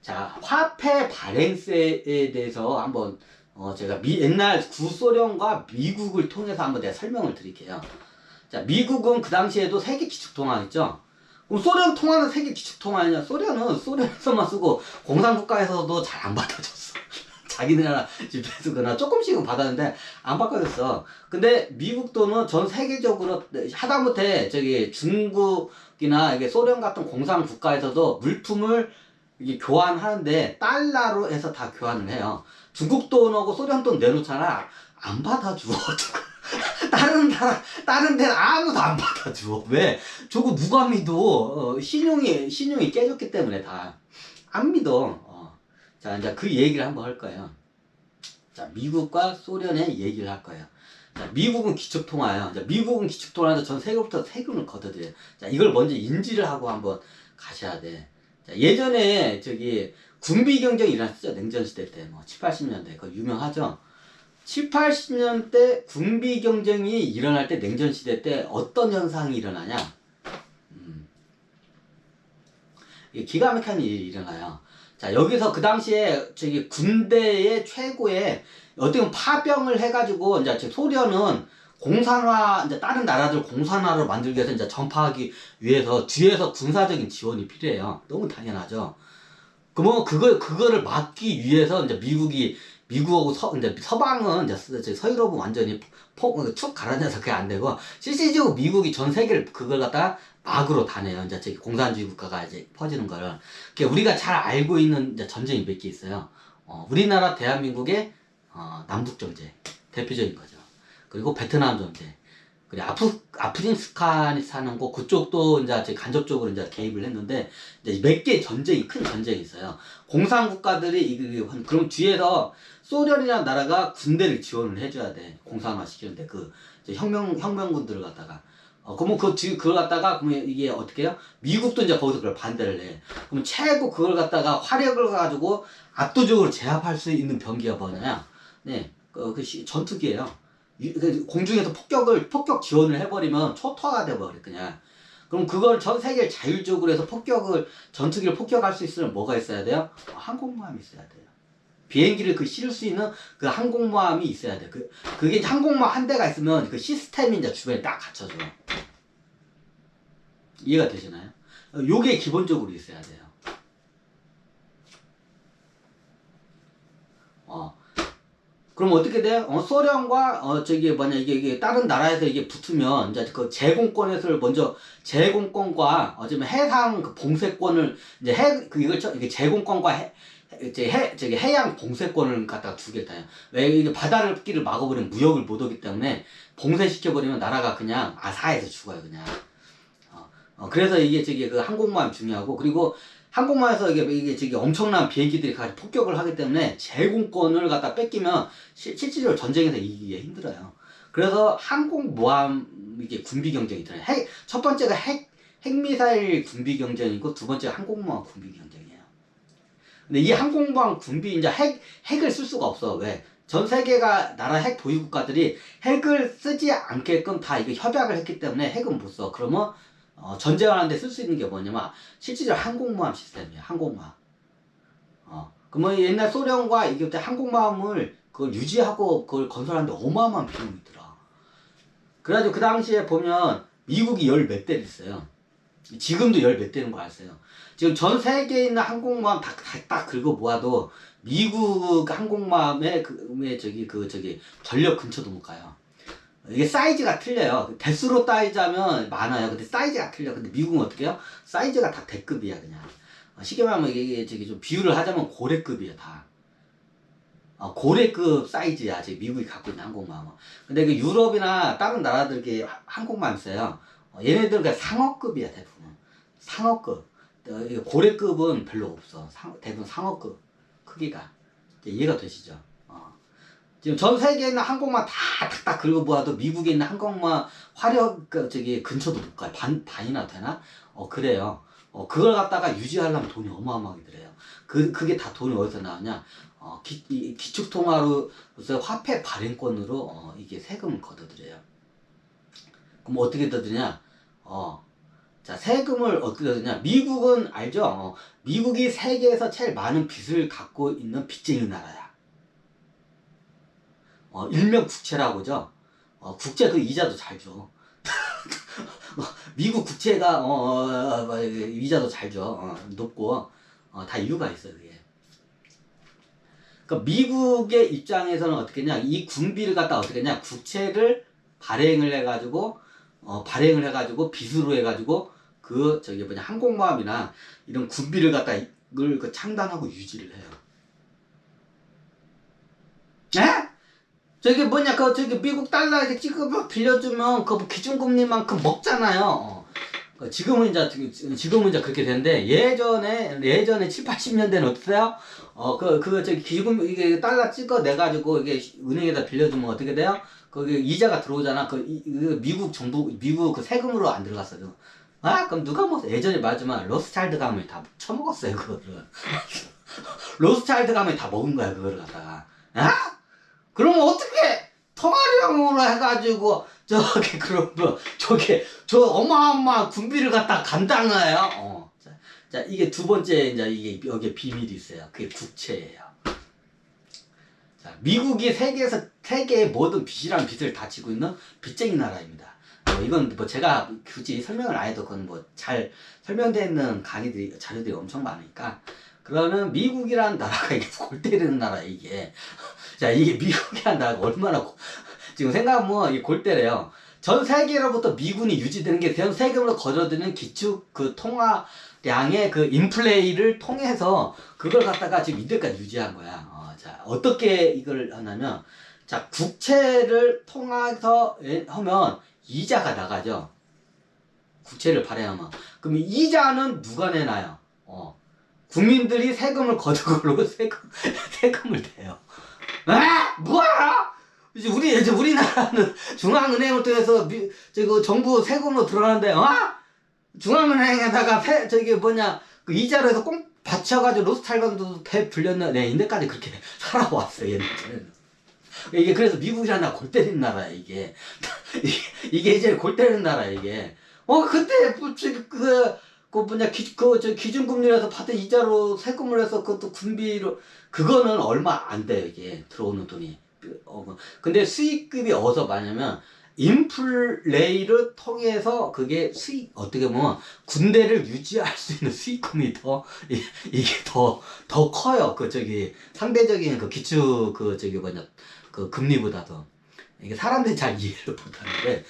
자, 화폐 발행세에 대해서 한번 제가 옛날 구소련과 미국을 통해서 한번 내가 설명을 드릴게요. 자, 미국은 그 당시에도 세계 기축통화 있죠? 그럼 소련 통화는 세계 기축통화냐? 소련은 소련에서만 쓰고 공산국가에서도 잘 안 받아줬어. 자기네 나라 집회 쓰거나 조금씩은 받았는데 안 바꿔줬어. 근데 미국 돈은 전 세계적으로 하다못해 저기 중국이나 이게 소련 같은 공산국가에서도 물품을 이게 교환하는데 달러로 해서 다 교환을 해요. 중국 돈하고 소련 돈 내놓잖아. 안 받아줘. 다른 데는 아무도 안 받아줘. 왜? 저거 누가 믿어? 신용이 깨졌기 때문에 다. 안 믿어. 자, 이제 그 얘기를 한번 할 거예요. 자, 미국과 소련의 얘기를 할 거예요. 자, 미국은 기축통화예요. 자, 미국은 기축통화에서 전 세금부터 세금을 걷어들여요. 자, 이걸 먼저 인지를 하고 한번 가셔야 돼. 자, 예전에 저기 군비 경쟁이 일어났었죠. 냉전시대 때. 뭐, 7, 80년대. 그거 유명하죠? 7, 80년대 군비 경쟁이 일어날 때 냉전시대 때 어떤 현상이 일어나냐? 이게 기가 막힌 일이 일어나요. 자, 여기서 그 당시에 저기 군대의 최고의 어떻게 보면 파병을 해가지고 이제 소련은 공산화, 이제 다른 나라들 공산화를 만들기 위해서 이제 전파하기 위해서 뒤에서 군사적인 지원이 필요해요. 너무 당연하죠. 그러면 그거를 막기 위해서 이제 미국하고 이제 서방은 이제 서유럽은 완전히 축 가라앉아서 그게 안 되고, 실질적으로 미국이 전 세계를 그걸 갖다가 막으로 다네요. 이제 저기 공산주의 국가가 이제 퍼지는 거를. 우리가 잘 알고 있는 이제 전쟁이 몇 개 있어요. 우리나라 대한민국의 남북전쟁. 대표적인 거죠. 그리고 베트남 전쟁. 그리고 아프가니스탄 거 그쪽도 이제 간접적으로 이제 개입을 했는데, 이제 몇 개 전쟁이, 큰 전쟁이 있어요. 공산국가들이 그럼 뒤에서 소련이라는 나라가 군대를 지원을 해줘야 돼. 공산화 시키는데 혁명군들을 갖다가. 그러면 그걸 갖다가, 그러면 이게 어떻게 해요? 미국도 이제 거기서 그걸 반대를 해. 그러면 최고 그걸 갖다가 화력을 가지고 압도적으로 제압할 수 있는 병기가 뭐냐? 네, 전투기예요. 공중에서 폭격 지원을 해버리면 초토화가 돼버려, 그냥. 그럼 그걸 전 세계를 자율적으로 해서 전투기를 폭격할 수 있으면 뭐가 있어야 돼요? 항공모함이 있어야 돼요. 비행기를 실을 수 있는 그 항공모함이 있어야 돼. 그게 항공모함 한 대가 있으면 그 시스템이 이제 주변에 딱 갖춰져. 이해가 되시나요? 요게 기본적으로 있어야 돼요. 그럼 어떻게 돼? 소련과, 이게 다른 나라에서 이게 붙으면, 이제 그 제공권과, 어쩌면 해상 봉쇄권을, 이게 제공권과 해양 봉쇄권을 갖다가 주겠다. 왜? 이게 바다를 막아버리면 무역을 못 오기 때문에, 봉쇄시켜버리면 나라가 그냥 아사해서 죽어요, 그냥. 그래서 이게 그 항공모함이 중요하고, 그리고 항공모함에서 이게 엄청난 비행기들이 같이 폭격을 하기 때문에 제공권을 갖다 뺏기면 실질적으로 전쟁에서 이기기가 힘들어요. 그래서 항공모함 이게 군비 경쟁이 있잖아요. 첫 번째가 핵미사일 군비 경쟁이고, 두 번째가 항공모함 군비 경쟁이에요. 근데 이 항공모함 군비, 이제 핵을 쓸 수가 없어. 왜? 전 세계가 나라 핵 보유 국가들이 핵을 쓰지 않게끔 다 이게 협약을 했기 때문에 핵은 못 써. 그러면 전쟁하는데 쓸 수 있는 게 뭐냐면 실질적으로 항공모함 시스템이에요. 항공모함. 그러면 옛날 소련과 이게 항공모함을 그걸 유지하고 그걸 건설하는데 어마어마한 비용이 들어. 그래가지고 그 당시에 보면 미국이 열 몇 대를 있어요. 지금도 열 몇 대는 거 아세요? 지금 전 세계에 있는 항공모함 딱 긁어 모아도 미국 항공모함의 전력 근처도 못 가요. 이게 사이즈가 틀려요. 대수로 따지자면 많아요. 근데 사이즈가 틀려. 근데 미국은 어떻게 해요? 사이즈가 다 대급이야, 그냥. 쉽게 말하면 이게 좀 비유를 하자면 고래급이야, 다. 고래급 사이즈야, 지금 미국이 갖고 있는 항공모함은. 근데 그 유럽이나 다른 나라들 항공모함 있어요. 얘네들은 그냥 상어급이야, 대부분. 상어급. 고래급은 별로 없어. 대부분 상어급 크기가. 이해가 되시죠? 지금 전 세계에 있는 항공모함 다 탁탁 긁어 모아도 미국에 있는 항공모함 화력 근처도 못 가요. 반이나 되나? 그래요. 그걸 갖다가 유지하려면 돈이 어마어마하게 들어요. 그게 다 돈이 어디서 나오냐? 기축통화로서 화폐 발행권으로 이게 세금을 걷어들여요. 그럼 어떻게 걷어들이냐? 자, 세금을 어떻게 하느냐. 미국은 알죠? 미국이 세계에서 제일 많은 빚을 갖고 있는 빚쟁이 나라야. 일명 국채라고죠. 국채 그 이자도 잘 줘. 미국 국채가 이자도 잘 줘. 높고 다 이유가 있어요. 그게. 그러니까 미국의 입장에서는 어떻게 했냐, 이 군비를 갖다 어떻게 했냐, 국채를 발행을 해가지고 빚으로 해가지고 항공모함이나 이런 군비를 갖다 이걸 창단하고 유지를 해요. 에? 미국 달러 이렇게 찍어 빌려주면 그 기준금리만큼 먹잖아요. 지금은 이제 그렇게 되는데, 예전에 7, 80년대는 어떠세요? 이게 달러 찍어 내가지고 이게 은행에다 빌려주면 어떻게 돼요? 거기 이자가 들어오잖아. 미국 그 세금으로 안 들어갔어요. 그럼 누가 먹었어? 예전에 말하지만 로스차일드 가문이 다 처먹었어요, 그거를. 로스차일드 가문이 다 먹은 거야, 그거를 갖다가. 그러면 어떻게 통화량으로 해가지고 그러면 저 어마어마한 군비를 갖다 감당해요. 자, 이게 두 번째, 이제 이게 여기에 비밀이 있어요. 그게 국채예요. 자, 미국이 세계의 모든 빚이란 빚을 다 지고 있는 빚쟁이 나라입니다. 이건 제가 굳이 설명을 안 해도 그건 잘 설명되어 있는 자료들이 엄청 많으니까. 그러면 미국이라는 나라가 이게 골 때리는 나라, 이게. 자, 이게 미국이라는 나라가 얼마나 지금 생각하면 이게 골 때려요. 전 세계로부터 미군이 유지되는 게 전 세금으로 거둬들이는 기축 통화량의 인플레이를 통해서 그걸 갖다가 지금 이때까지 유지한 거야. 자, 어떻게 이걸 하냐면, 자, 국채를 통해서 하면 이자가 나가죠. 국채를 발행하면. 그럼 이자는 누가 내나요? 국민들이 세금을 거둔 걸로 세금을 내요. 뭐야? 이제 우리나라는 중앙은행을 통해서 정부 세금으로 들어가는데, 중앙은행에다가 그 이자로 해서 꼭 받쳐가지고 로스차일드도 배 불렸나? 네, 인데까지 그렇게 살아왔어요, 얘네들은. 이게 그래서 미국이라는 나라 골 때리는 나라야, 이게. 이게 이제 골 때리는 나라야, 이게. 그때 기준금리에서 받은 이자로 세금을 해서 그것도 군비로, 그거는 얼마 안 돼요, 이게 들어오는 돈이. 근데 수익금이 어디서 많냐면 인플레이를 통해서 그게 어떻게 보면 군대를 유지할 수 있는 수익금이 이게 더 커요. 상대적인 금리보다도. 이게 사람들이 잘 이해를 못하는데,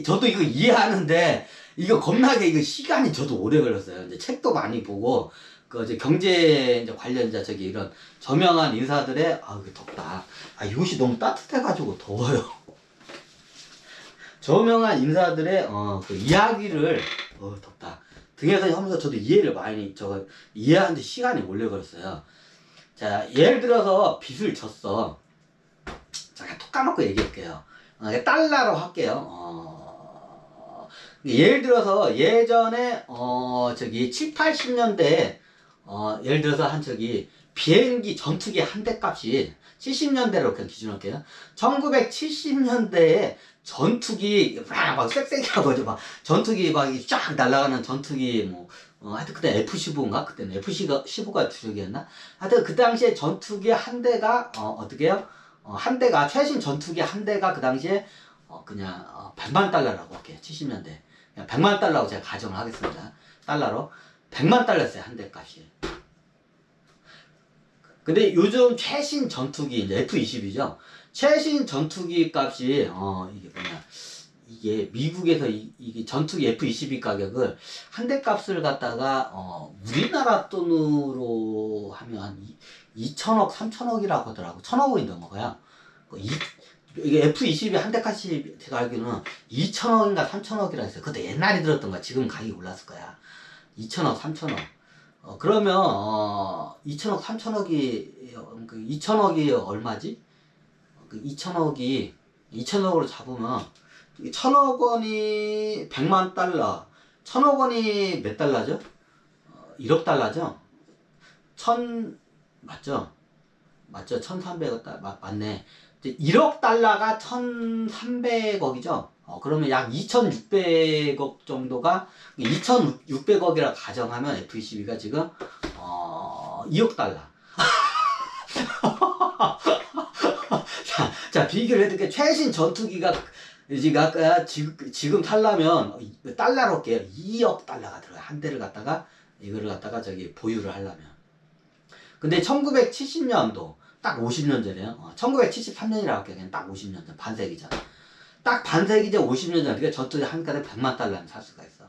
저도 이거 이해하는데, 이거 겁나게 시간이 저도 오래 걸렸어요. 이제 책도 많이 보고, 경제 관련 이런 저명한 인사들의, 이거 덥다. 이곳이 너무 따뜻해가지고 더워요. 저명한 인사들의, 이야기를, 덥다. 등에서 하면서 저도 이해를 많이, 이해하는데 시간이 오래 걸렸어요. 자, 예를 들어서 빚을 졌어. 제가 톡 까놓고 얘기할게요. 달러로 할게요. 예를 들어서 예전에 7, 80년대에 예를 들어서 비행기 전투기 한 대 값이 70년대로 그냥 기준할게요. 1970년대에 전투기 막 쌩쌩하고 전투기 쫙 날아가는 전투기 하여튼 그때 F-15인가? 그때는 F-15가 주력이었나? 하여튼 그 당시에 전투기 한 대가 어떻게 해요? 한 대가, 최신 전투기 한 대가 그 당시에 그냥 100만 달러라고 할게요. 70년대 100만 달러라고 제가 가정을 하겠습니다. 달러로 100만 달러였어요, 한 대 값이. 근데 요즘 최신 전투기 이제 F-22죠. 최신 전투기 값이 이게 미국에서 이게 전투기 F-22 가격을 한 대 값을 갖다가 우리나라 돈으로 하면 한 2천억, 3천억이라고 하더라고. 1,000억이 넘어가요. 이게 F-22 한 대 값이 제가 알기로는 2천억인가 3천억이라 했어요. 그때 옛날에 들었던 거야. 지금 가격이 올랐을 거야. 2천억, 3천억. 그러면 2천억, 3천억이 2천억이 얼마지? 2천억으로 잡으면 1,000억 원이 100만 달러, 1,000억 원이 몇 달러죠? 1억 달러죠? 맞죠? 1,300억 달러, 맞네. 1억 달러가 1,300억이죠? 그러면 약 2,600억 정도가 2,600억이라 가정하면 F-22가 지금 2억 달러. 자, 비교를 해드릴게요. 최신 전투기가 지금 탈라면 달러로 할게요. 2억 달러가 들어가요. 한 대를 갖다가 이거를 갖다가 보유를 하려면. 근데 1970년도 딱 50년 전이에요. 1973년이라고 할게요. 그냥 딱 50년 전, 반세기 전. 딱 반세기 전 50년 전. 그러니까 전투기 한 가닥 100만 달러면 살 수가 있어.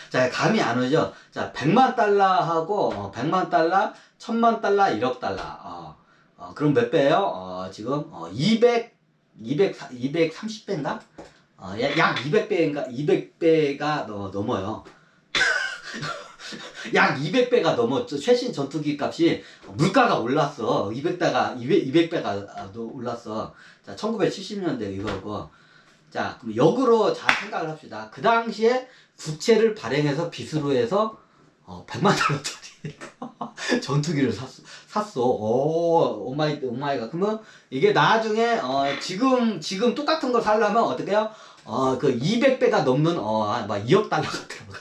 자, 감이 안 오죠? 자, 100만 달러하고 100만 달러, 1000만 달러, 1억 달러. 그럼 몇 배예요? 지금 230배인가? 약 200배인가? 200배가 넘어요. 약 200배가 넘어. 최신 전투기 값이 물가가 올랐어. 200배가 올랐어. 자, 1970년대 이거고. 자, 그럼 역으로 잘 생각을 합시다. 그 당시에 부채를 발행해서 빚으로 해서 100만 달러짜리 전투기를 샀어. 오마이갓. 그러면 이게 나중에 지금 똑같은 걸 살려면 어떻게 해요? 그 200배가 넘는 막 2억 달러가 들어가.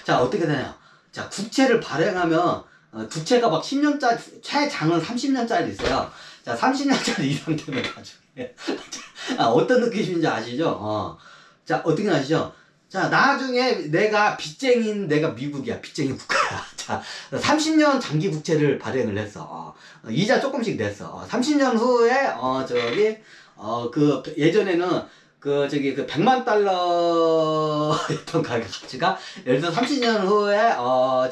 자, 어떻게 되냐? 자, 국채를 발행하면 국채가 막 10년짜리, 최장은 30년짜리 있어요. 자, 30년짜리 이상 되면 나중에 어떤 느낌인지 아시죠? 자, 어떻게 아시죠? 자, 나중에 내가 미국이야. 빚쟁이 국가야. 자, 30년 장기 국채를 발행을 했어. 이자 조금씩 냈어. 30년 후에, 예전에는 그 100만 달러였던 가치가, 예를 들어 30년 후에,